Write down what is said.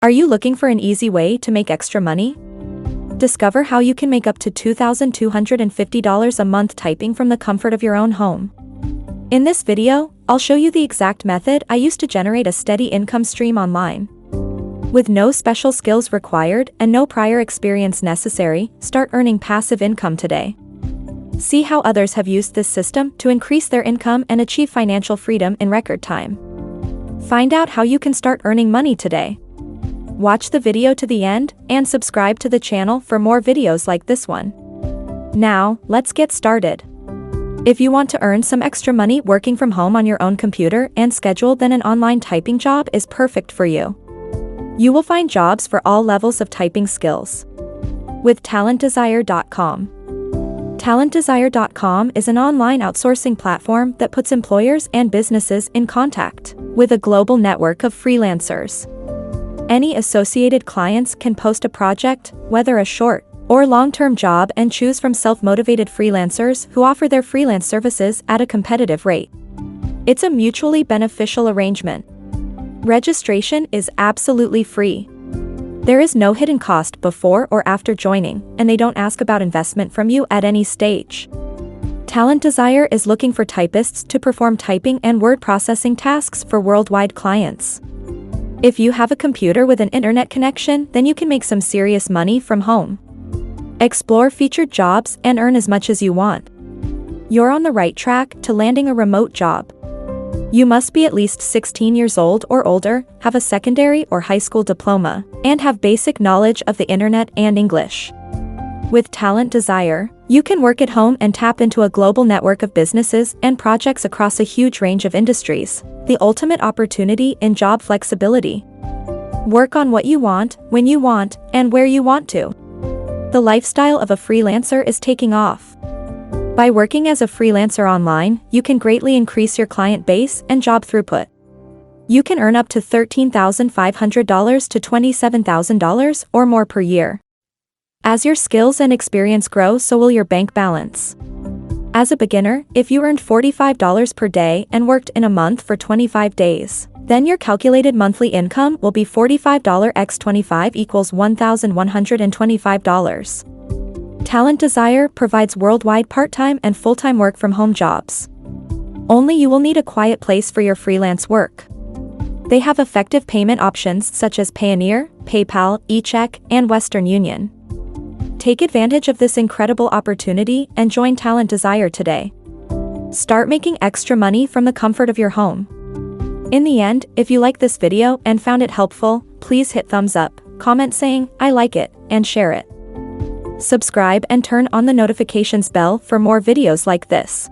Are you looking for an easy way to make extra money? Discover how you can make up to $2,250 a month typing from the comfort of your own home. In this video, I'll show you the exact method I use to generate a steady income stream online. With no special skills required and no prior experience necessary, start earning passive income today. See how others have used this system to increase their income and achieve financial freedom in record time. Find out how you can start earning money today. Watch the video to the end and subscribe to the channel for more videos like this one. Now, let's get started. If you want to earn some extra money working from home on your own computer and schedule, then an online typing job is perfect for you. You will find jobs for all levels of typing skills with TalentDesire.com. TalentDesire.com is an online outsourcing platform that puts employers and businesses in contact with a global network of freelancers. Any associated clients can post a project, whether a short or long-term job, and choose from self-motivated freelancers who offer their freelance services at a competitive rate. It's a mutually beneficial arrangement. Registration is absolutely free. There is no hidden cost before or after joining, and they don't ask about investment from you at any stage. Talent Desire is looking for typists to perform typing and word processing tasks for worldwide clients. If you have a computer with an internet connection, then you can make some serious money from home. Explore featured jobs and earn as much as you want. You're on the right track to landing a remote job. You must be at least 16 years old or older, have a secondary or high school diploma, and have basic knowledge of the internet and English. With Talent Desire, you can work at home and tap into a global network of businesses and projects across a huge range of industries, the ultimate opportunity in job flexibility. Work on what you want, when you want, and where you want to. The lifestyle of a freelancer is taking off. By working as a freelancer online, you can greatly increase your client base and job throughput. You can earn up to $13,500 to $27,000 or more per year. As your skills and experience grow, so will your bank balance. As a beginner, if you earned $45 per day and worked in a month for 25 days, then your calculated monthly income will be $45 x 25 equals $1,125. Talent Desire provides worldwide part-time and full-time work from home jobs. Only you will need a quiet place for your freelance work. They have effective payment options such as Payoneer, PayPal, eCheck, and Western Union. Take advantage of this incredible opportunity and join Talent Desire today. Start making extra money from the comfort of your home. In the end, if you like this video and found it helpful, please hit thumbs up, comment saying, "I like it," and share it. Subscribe and turn on the notifications bell for more videos like this.